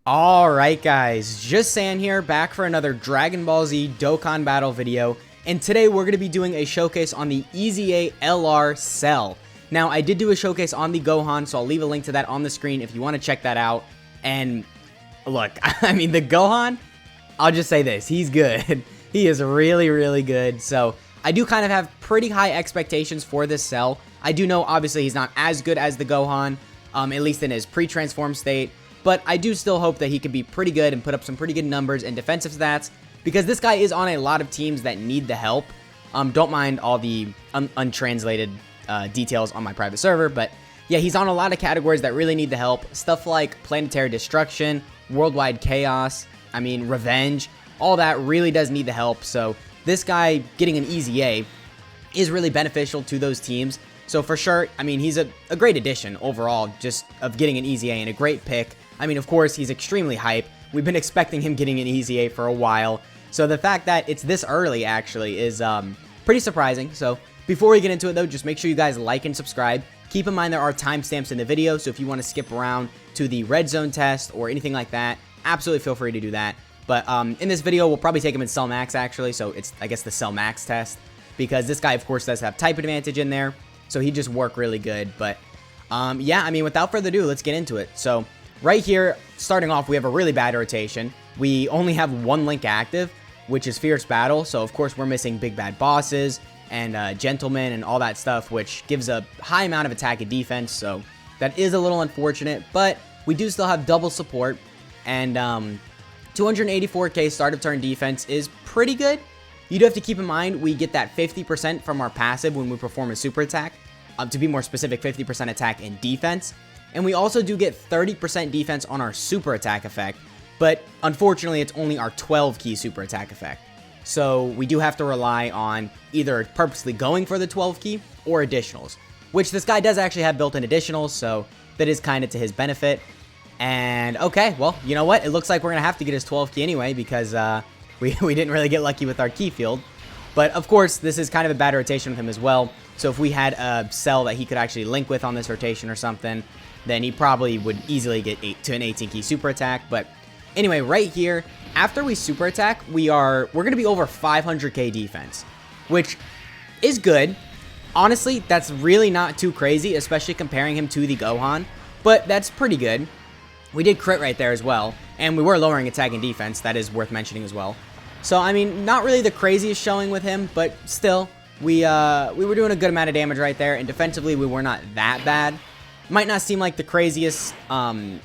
Alright guys, just San here, back for another Dragon Ball Z Dokkan battle video, and today we're going to be doing a showcase on the EZA LR Cell. Now, I did do a showcase on the Gohan, so I'll leave a link to that on the screen if you want to check that out. And look, I mean, the Gohan, I'll just say this, he's good. He is really, really good, so I do kind of have pretty high expectations for this Cell. I do know, obviously, he's not as good as the Gohan, at least in his pre-transform state. But I do still hope that he can be pretty good and put up some pretty good numbers and defensive stats, because this guy is on a lot of teams that need the help. Don't mind all the untranslated details on my private server, but yeah, he's on a lot of categories that really need the help. Stuff like Planetary Destruction, Worldwide Chaos, I mean, Revenge, all that really does need the help. So this guy getting an EZA is really beneficial to those teams. So for sure, I mean, he's a great addition overall, just of getting an EZA and a great pick. I mean, of course, he's extremely hype. We've been expecting him getting an EZA for a while. So the fact that it's this early, actually, is pretty surprising. So before we get into it, though, just make sure you guys like and subscribe. Keep in mind there are timestamps in the video, so if you want to skip around to the red zone test or anything like that, absolutely feel free to do that. But in this video, we'll probably take him in Cell Max, actually. So it's, I guess, the Cell Max test, because this guy, of course, does have type advantage in there. So he'd just work really good. But yeah, I mean, without further ado, let's get into it. So right here, starting off, we have a really bad rotation. We only have one link active, which is Fierce Battle. So, of course, we're missing Big Bad Bosses and Gentlemen and all that stuff, which gives a high amount of attack and defense. So that is a little unfortunate, but we do still have double support. And 284k start of turn defense is pretty good. You do have to keep in mind, we get that 50% from our passive when we perform a super attack. To be more specific, 50% attack and defense. And we also do get 30% defense on our super attack effect, but unfortunately it's only our 12 key super attack effect. So we do have to rely on either purposely going for the 12 key or additionals, which this guy does actually have built-in additionals, so that is kind of to his benefit. And okay, well, you know what? It looks like we're going to have to get his 12 key anyway, because we didn't really get lucky with our key field. But of course, this is kind of a bad rotation with him as well. So if we had a cell that he could actually link with on this rotation or something, then he probably would easily get to an 18 key super attack. But anyway, right here, after we super attack, we're going to be over 500k defense, which is good. Honestly, that's really not too crazy, especially comparing him to the Gohan, but that's pretty good. We did crit right there as well, and we were lowering attack and defense. That is worth mentioning as well. So, I mean, not really the craziest showing with him, but still, we were doing a good amount of damage right there, and defensively, we were not that bad. Might not seem like the craziest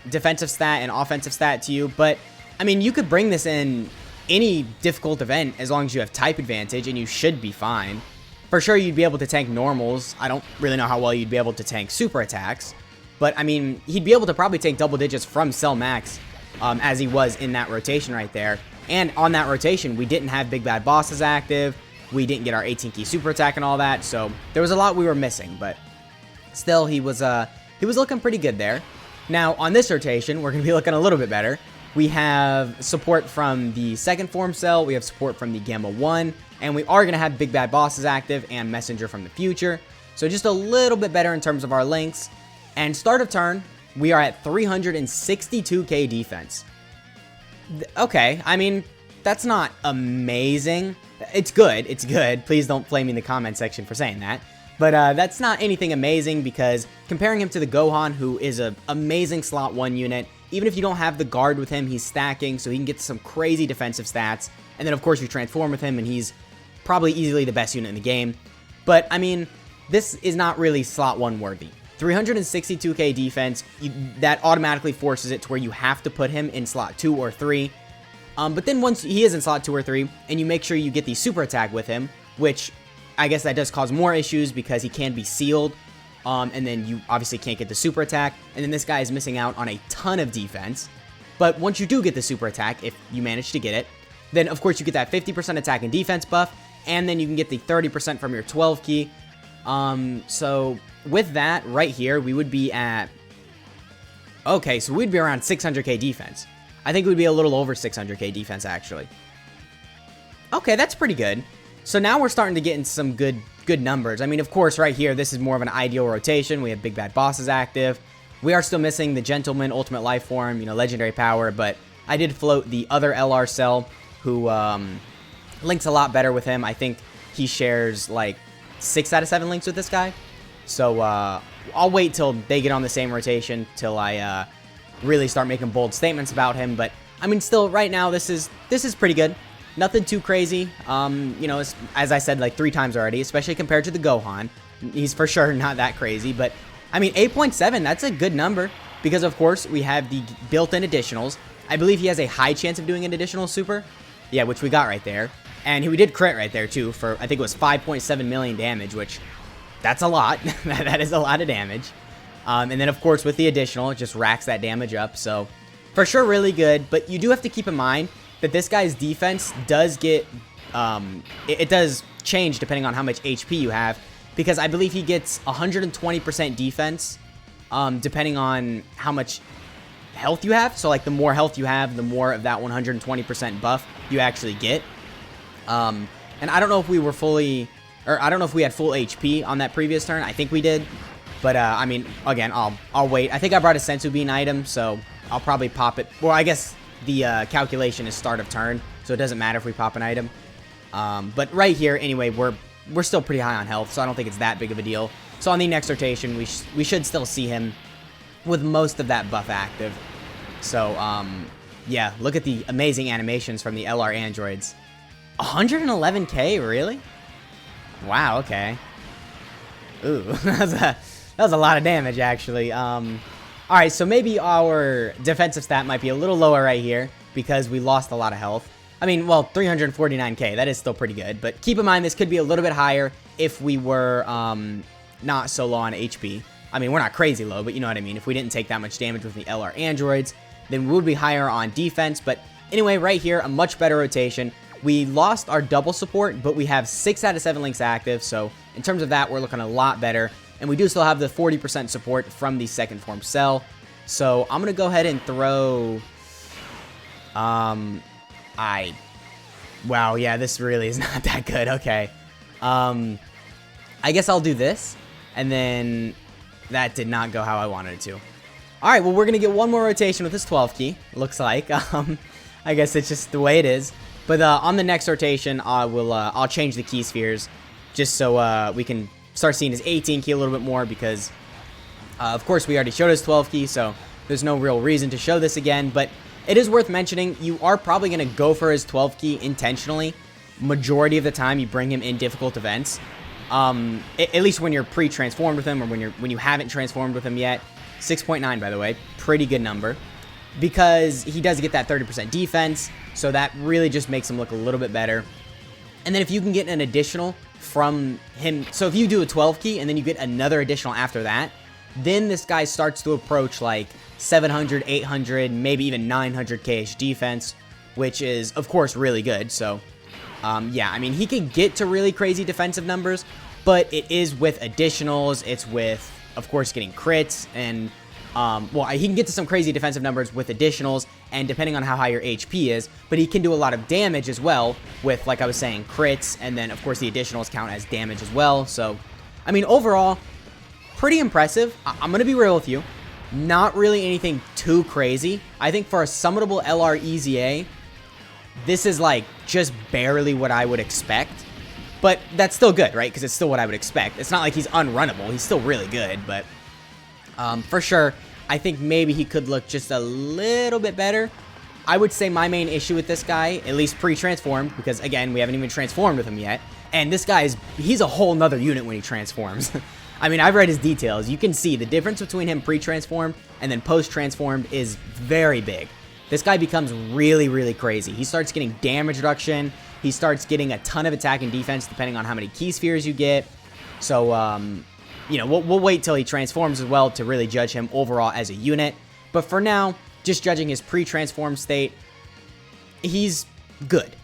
defensive stat and offensive stat to you, but, I mean, you could bring this in any difficult event as long as you have type advantage, and you should be fine. For sure, you'd be able to tank normals. I don't really know how well you'd be able to tank super attacks, but, I mean, he'd be able to probably take double digits from Cell Max as he was in that rotation right there. And on that rotation, we didn't have Big Bad Bosses active. We didn't get our 18 key super attack and all that, so there was a lot we were missing, but still, he was looking pretty good there. Now, on this rotation, we're going to be looking a little bit better. We have support from the second form cell, we have support from the Gamma 1, and we are going to have Big Bad Bosses active and Messenger from the future. So just a little bit better in terms of our links. And start of turn, we are at 362k defense. Okay, I mean, that's not amazing. It's good, it's good. Please don't flame me in the comment section for saying that. But that's not anything amazing, because comparing him to the Gohan, who is an amazing slot 1 unit, even if you don't have the guard with him, he's stacking, so he can get some crazy defensive stats. And then, of course, you transform with him, and he's probably easily the best unit in the game. But, I mean, this is not really slot 1 worthy. 362k defense, that automatically forces it to where you have to put him in slot 2 or 3. But then once he is in slot 2 or 3, and you make sure you get the super attack with him, which I guess that does cause more issues because he can be sealed, and then you obviously can't get the super attack, and then this guy is missing out on a ton of defense. But once you do get the super attack, if you manage to get it, then of course you get that 50% attack and defense buff, and then you can get the 30% from your 12 key. So with that right here, we would be at, okay, so we'd be around 600k defense. I think we'd be a little over 600k defense, actually. Okay, that's pretty good. So now we're starting to get in some good numbers. I mean, of course, right here, this is more of an ideal rotation. We have Big Bad Bosses active. We are still missing the Gentleman, Ultimate Life Form, you know, Legendary Power, but I did float the other LR cell, who links a lot better with him. I think he shares like 6 out of 7 links with this guy. So I'll wait till they get on the same rotation till I really start making bold statements about him. But I mean, still, right now this is pretty good. Nothing too crazy. You know, as I said like 3 times already, especially compared to the Gohan. He's for sure not that crazy, but I mean, 8.7, that's a good number because, of course, we have the built-in additionals. I believe he has a high chance of doing an additional super. Yeah, which we got right there. And we did crit right there, too, for, I think it was 5.7 million damage, which, that's a lot. That is a lot of damage. And then, of course, with the additional, it just racks that damage up. So, for sure, really good. But you do have to keep in mind that this guy's defense does get, it does change depending on how much HP you have. Because I believe he gets 120% defense, depending on how much health you have. So, like, the more health you have, the more of that 120% buff you actually get. And I don't know if we were fully, or I don't know if we had full HP on that previous turn. I think we did. But, I mean, again, I'll wait. I think I brought a Senzu Bean item, so I'll probably pop it. Well, I guess the calculation is start of turn, so it doesn't matter if we pop an item. But right here, anyway, we're still pretty high on health, so I don't think it's that big of a deal. So on the next rotation, we should still see him with most of that buff active. So, yeah, look at the amazing animations from the LR androids. 111k, really? Wow, okay. Ooh, that was a lot of damage, actually. Alright, so maybe our defensive stat might be a little lower right here because we lost a lot of health. I mean, well, 349k, that is still pretty good. But keep in mind, this could be a little bit higher if we were not so low on HP. I mean, we're not crazy low, but you know what I mean. If we didn't take that much damage with the LR androids, then we would be higher on defense. But anyway, right here, a much better rotation. We lost our double support, but we have 6 out of 7 links active. So in terms of that, we're looking a lot better. And we do still have the 40% support from the second form cell. So I'm going to go ahead and throw... Wow, yeah, this really is not that good. Okay. I guess I'll do this. And then that did not go how I wanted it to. Alright, well, we're going to get one more rotation with this 12 key. Looks like. I guess it's just the way it is. But on the next rotation, I'll change the key spheres. Just so we can start seeing his 18 key a little bit more. Because, of course, we already showed his 12 key. So there's no real reason to show this again. But it is worth mentioning, you are probably going to go for his 12 key intentionally. Majority of the time, you bring him in difficult events. At least when you're pre-transformed with him, or when you haven't transformed with him yet. 6.9, by the way, pretty good number. Because he does get that 30% defense, so that really just makes him look a little bit better. And then if you can get an additional from him, so if you do a 12 key, and then you get another additional after that, then this guy starts to approach like 700, 800, maybe even 900 KH defense, which is, of course, really good. So, yeah, I mean, he can get to really crazy defensive numbers, but it is with additionals. It's with, of course, getting crits, and, well, he can get to some crazy defensive numbers with additionals, and depending on how high your HP is, but he can do a lot of damage as well with, like I was saying, crits, and then, of course, the additionals count as damage as well. So, I mean, overall, pretty impressive. I'm going to be real with you. Not really anything too crazy. I think for a summonable LR EZA, this is like just barely what I would expect. But that's still good, right? Because it's still what I would expect. It's not like he's unrunnable. He's still really good, but for sure, I think maybe he could look just a little bit better. I would say my main issue with this guy, at least pre-transformed, because again, we haven't even transformed with him yet. And this guy he's a whole nother unit when he transforms. I mean, I've read his details. You can see the difference between him pre-transformed and then post-transformed is very big. This guy becomes really, really crazy. He starts getting damage reduction. He starts getting a ton of attack and defense depending on how many key spheres you get. So, you know, we'll wait till he transforms as well to really judge him overall as a unit. But for now, just judging his pre-transformed state, he's good.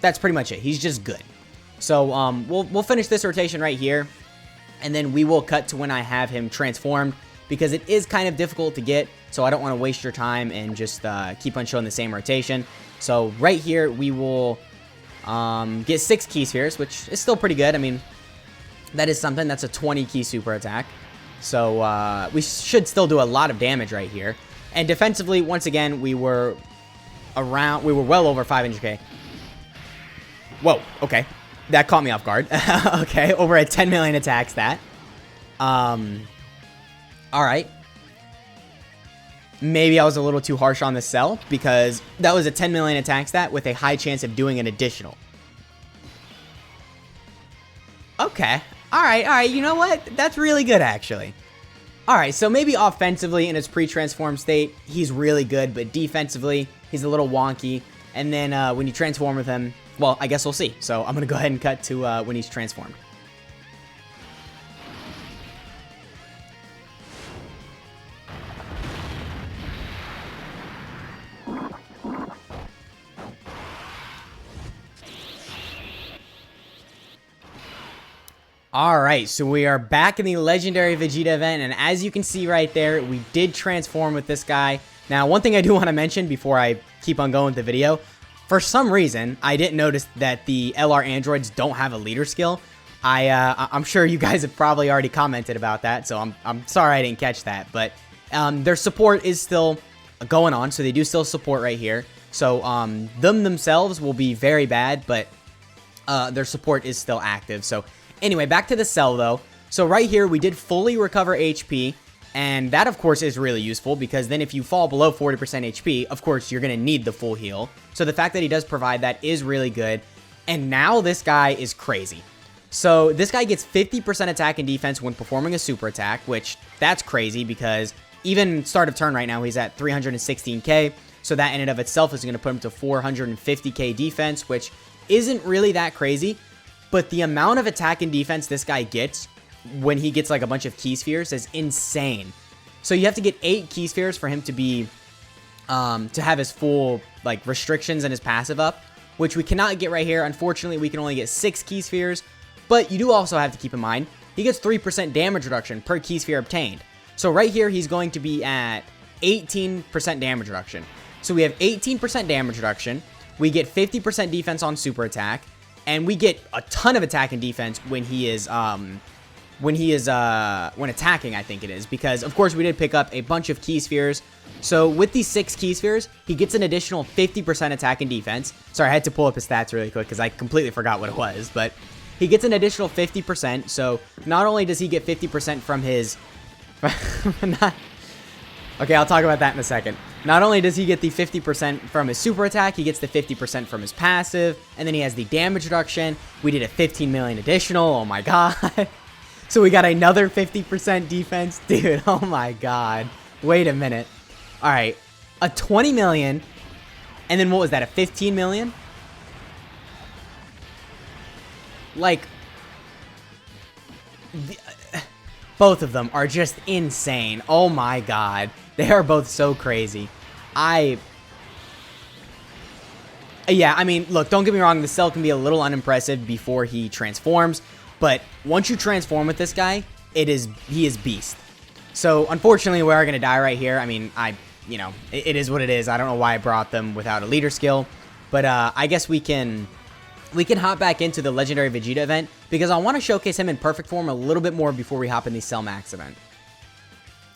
That's pretty much it. He's just good. So, we'll finish this rotation right here. And then we will cut to when I have him transformed, because it is kind of difficult to get, so I don't want to waste your time and just keep on showing the same rotation. So right here, we will get 6 key spheres, which is still pretty good. I mean, that is something. That's a 20 key super attack. So we should still do a lot of damage right here. And defensively, once again, we were well over 500k. Whoa, okay. That caught me off guard. Okay, over a 10 million attack stat. Alright. Maybe I was a little too harsh on the sell, because that was a 10 million attack stat with a high chance of doing an additional. Okay. Alright, you know what? That's really good, actually. Alright, so maybe offensively in his pre-transform state, he's really good, but defensively, he's a little wonky. And then when you transform with him, well, I guess we'll see. So I'm going to go ahead and cut to when he's transformed. Alright, so we are back in the Legendary Vegeta event, and as you can see right there, we did transform with this guy. Now, one thing I do want to mention before I keep on going with the video, for some reason, I didn't notice that the LR androids don't have a leader skill. I'm sure you guys have probably already commented about that, so I'm sorry I didn't catch that, but their support is still going on, so they do still support right here. So themselves will be very bad, but their support is still active. So anyway, back to the cell though. So right here, we did fully recover HP, and that of course is really useful, because then if you fall below 40% HP, of course you're going to need the full heal. So the fact that he does provide that is really good. And now this guy is crazy. So this guy gets 50% attack and defense when performing a super attack, which that's crazy, because even start of turn right now, he's at 316k. So that in and of itself is going to put him to 450k defense, which isn't really that crazy. But the amount of attack and defense this guy gets when he gets like a bunch of key spheres is insane. So you have to get 8 key spheres for him to be, to have his full like restrictions and his passive up, which we cannot get right here. Unfortunately, we can only get 6 key spheres, but you do also have to keep in mind, he gets 3% damage reduction per key sphere obtained. So right here, he's going to be at 18% damage reduction. So we have 18% damage reduction. We get 50% defense on super attack. And we get a ton of attack and defense when he is, when attacking, I think it is. Because, of course, we did pick up a bunch of key spheres. So, with these 6 key spheres, he gets an additional 50% attack and defense. Sorry, I had to pull up his stats really quick because I completely forgot what it was. But he gets an additional 50%. So, not only does he get 50% from his... Okay, I'll talk about that in a second. Not only does he get the 50% from his super attack, he gets the 50% from his passive, and then he has the damage reduction. We did a 15 million additional, oh my god. So we got another 50% defense. Dude, oh my god. Wait a minute. Alright, a 20 million, and then what was that, a 15 million? Like, both of them are just insane. Oh my god. They are both so crazy. Yeah, I mean, look, don't get me wrong, the cell can be a little unimpressive before he transforms, but once you transform with this guy, he is beast. So, unfortunately, we are going to die right here. I mean, it is what it is. I don't know why I brought them without a leader skill, but I guess we can hop back into the Legendary Vegeta event, because I want to showcase him in perfect form a little bit more before we hop in the Cell Max event.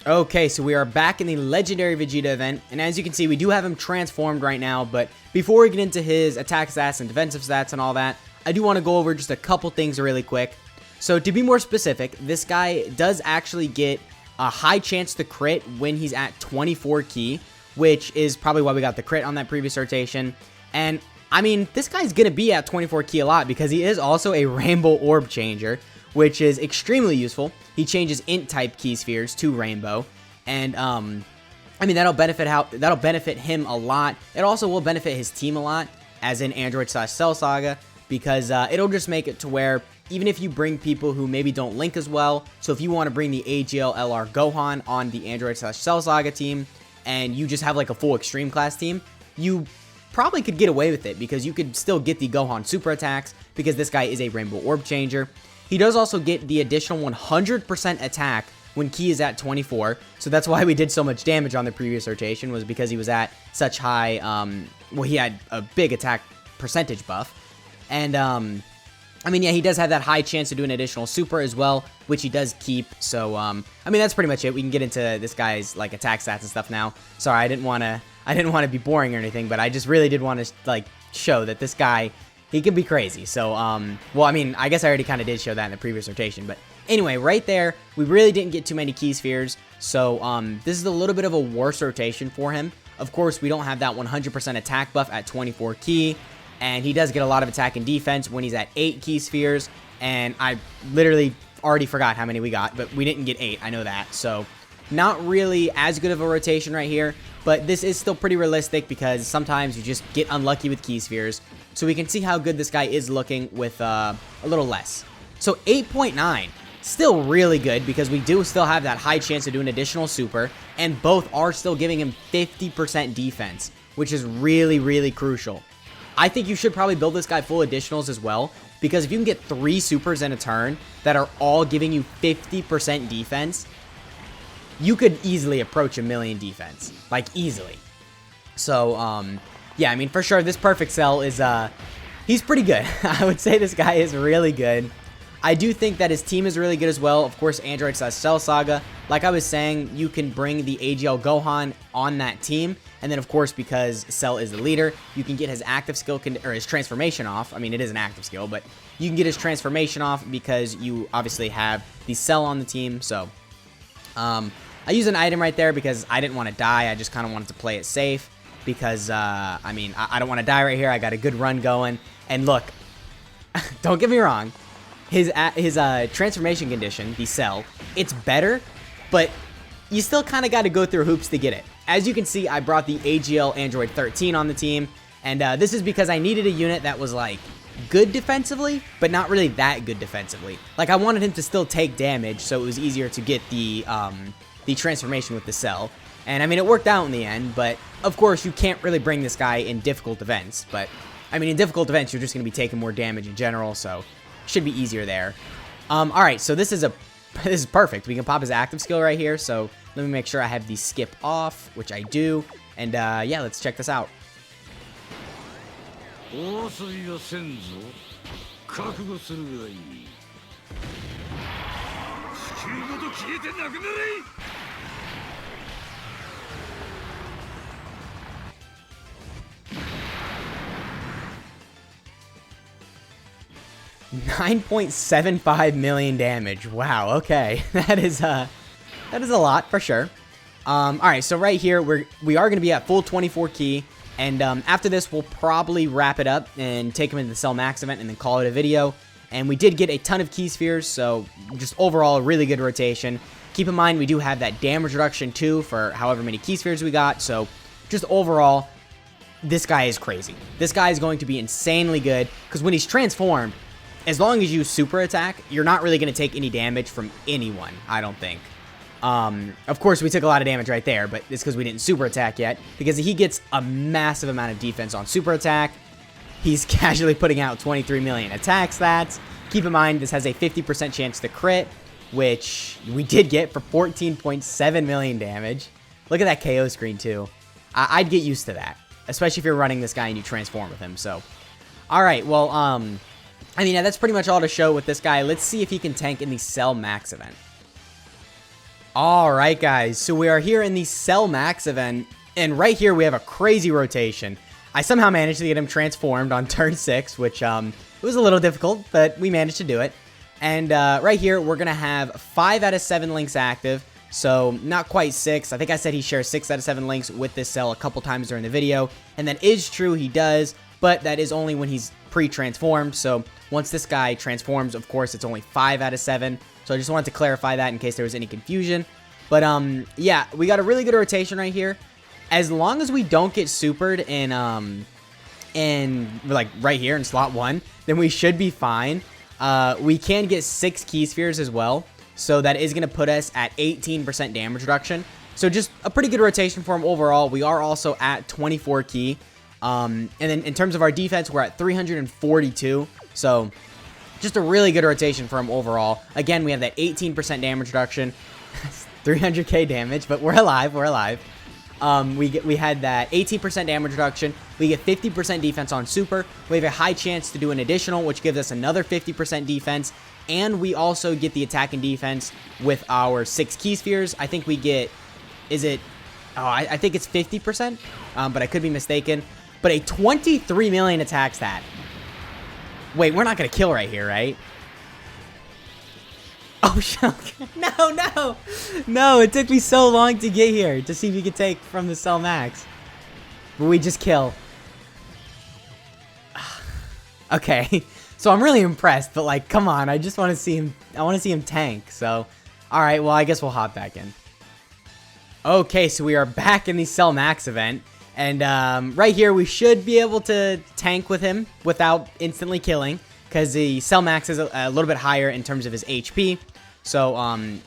Okay, so we are back in the Legendary Vegeta event, and as you can see, we do have him transformed right now, but before we get into his attack stats and defensive stats and all that, I do want to go over just a couple things really quick. So to be more specific, this guy does actually get a high chance to crit when he's at 24 key, which is probably why we got the crit on that previous rotation. And I mean, this guy's going to be at 24 key a lot, because he is also a Rainbow Orb Changer, which is extremely useful. He changes int type key spheres to rainbow, and I mean that'll benefit him a lot. It also will benefit his team a lot, as in Android/Cell Saga, because it'll just make it to where even if you bring people who maybe don't link as well, so if you want to bring the AGL LR Gohan on the Android/Cell Saga team, and you just have like a full Extreme Class team, you probably could get away with it, because you could still get the Gohan super attacks, because this guy is a Rainbow Orb Changer. He does also get the additional 100% attack when Ki is at 24, so that's why we did so much damage on the previous rotation, was because he was at such high, well, he had a big attack percentage buff. And I mean, yeah, he does have that high chance to do an additional super as well, which he does keep. So, I mean, that's pretty much it. We can get into this guy's like attack stats and stuff now. Sorry, I didn't want to be boring or anything, but I just really did want to like show that this guy, he can be crazy. So, well, I mean, I guess I already kind of did show that in the previous rotation, but anyway, right there, we really didn't get too many key spheres. So, this is a little bit of a worse rotation for him. Of course, we don't have that 100% attack buff at 24 key. And he does get a lot of attack and defense when he's at 8 key spheres. And I literally already forgot how many we got, but we didn't get 8. I know that. So not really as good of a rotation right here. But this is still pretty realistic because sometimes you just get unlucky with key spheres. So we can see how good this guy is looking with a little less. So 8.9. Still really good because we do still have that high chance to do an additional super. And both are still giving him 50% defense, which is really, really crucial. I think you should probably build this guy full additionals as well, because if you can get 3 supers in a turn that are all giving you 50% defense, you could easily approach 1,000,000 defense, like easily. So, yeah, I mean, for sure, this perfect cell is, he's pretty good. I would say this guy is really good. I do think that his team is really good as well. Of course, Android / Cell Saga. Like I was saying, you can bring the AGL Gohan on that team. And then, of course, because Cell is the leader, you can get his active skill, or his transformation off. I mean, it is an active skill, but you can get his transformation off because you obviously have the Cell on the team. So, I use an item right there because I didn't want to die. I just kind of wanted to play it safe because, I mean, I don't want to die right here. I got a good run going. And look, don't get me wrong. His transformation condition, the Cell, it's better, but you still kind of got to go through hoops to get it. As you can see, I brought the AGL Android 13 on the team, and this is because I needed a unit that was, like, good defensively, but not really that good defensively. Like, I wanted him to still take damage, so it was easier to get the transformation with the Cell. And, I mean, it worked out in the end, but, of course, you can't really bring this guy in difficult events. But, I mean, in difficult events, you're just going to be taking more damage in general, so should be easier there. Alright, so this is perfect. We can pop his active skill right here, so let me make sure I have the skip off, which I do. And, yeah, let's check this out. $9.75 million damage. Wow, okay. That is a lot for sure. Alright, so right here we are gonna be at full 24 key, and after this we'll probably wrap it up and take him into the Cell Max event and then call it a video. And we did get a ton of key spheres, so just overall a really good rotation. Keep in mind we do have that damage reduction too for however many key spheres we got, so just overall this guy is crazy. This guy is going to be insanely good because when he's transformed, as long as you super attack, you're not really going to take any damage from anyone, I don't think. Of course, we took a lot of damage right there, but it's because we didn't super attack yet, because he gets a massive amount of defense on super attack. He's casually putting out 23 million attack stats. Keep in mind, this has a 50% chance to crit, which we did get for 14.7 million damage. Look at that KO screen, too. I'd get used to that, especially if you're running this guy and you transform with him, so. Alright, well, I mean, yeah, that's pretty much all to show with this guy. Let's see if he can tank in the Cell Max event. Alright, guys, so we are here in the Cell Max event, and right here we have a crazy rotation. I somehow managed to get him transformed on turn 6, which it was a little difficult, but we managed to do it. And right here, we're going to have 5 out of 7 links active, so not quite 6. I think I said he shares 6 out of 7 links with this cell a couple times during the video, and that is true, he does, but that is only when he's pre-transformed. So once this guy transforms, of course, it's only 5 out of 7. So I just wanted to clarify that in case there was any confusion. But yeah, we got a really good rotation right here. As long as we don't get supered in like right here in slot 1, then we should be fine. We can get 6 key spheres as well, so that is going to put us at 18% damage reduction. So just a pretty good rotation for him overall. We are also at 24 key. And then in terms of our defense, we're at 342. So just a really good rotation for him overall. Again, we have that 18% damage reduction. 300k damage, but we're alive. We're alive. we had that 18% damage reduction. We get 50% defense on super. We have a high chance to do an additional, which gives us another 50% defense. And we also get the attack and defense with our 6 key spheres. I think we get, is it, oh, I think it's 50%, but I could be mistaken. But a 23 million attack stat. Wait, we're not going to kill right here, right? Oh, no. No, it took me so long to get here to see if we could take from the Cell Max. But we just kill. Okay. So I'm really impressed, but like, come on. I just want to see him. I want to see him tank. So, all right. Well, I guess we'll hop back in. Okay, so we are back in the Cell Max event. And right here, we should be able to tank with him without instantly killing, because the Cell Max is a little bit higher in terms of his HP. So,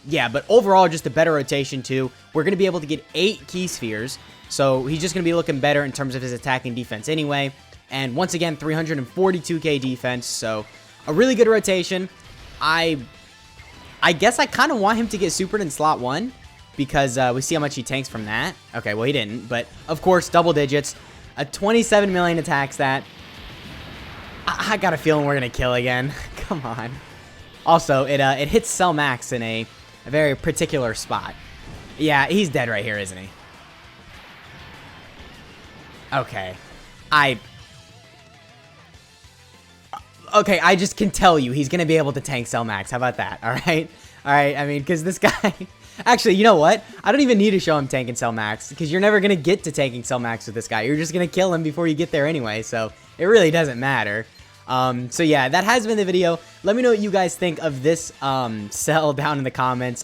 yeah, but overall, just a better rotation, too. We're going to be able to get 8 key spheres, so he's just going to be looking better in terms of his attacking defense anyway. And once again, 342k defense, so a really good rotation. I guess I kind of want him to get supered in slot 1, because we see how much he tanks from that. Okay, well, he didn't, but of course, double digits. A 27 million attack stat. I got a feeling we're going to kill again. Come on. Also, it hits Cell Max in a very particular spot. Yeah, he's dead right here, isn't he? Okay. Okay, I just can tell you he's going to be able to tank Cell Max. How about that? All right? All right, I mean, because this guy... Actually, you know what? I don't even need to show him tanking Cell Max, because you're never going to get to tanking Cell Max with this guy. You're just going to kill him before you get there anyway, so it really doesn't matter. So yeah, that has been the video. Let me know what you guys think of this cell down in the comments.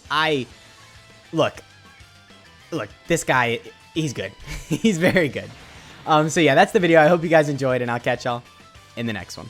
Look, this guy, he's good. He's very good. So yeah, that's the video. I hope you guys enjoyed, and I'll catch y'all in the next one.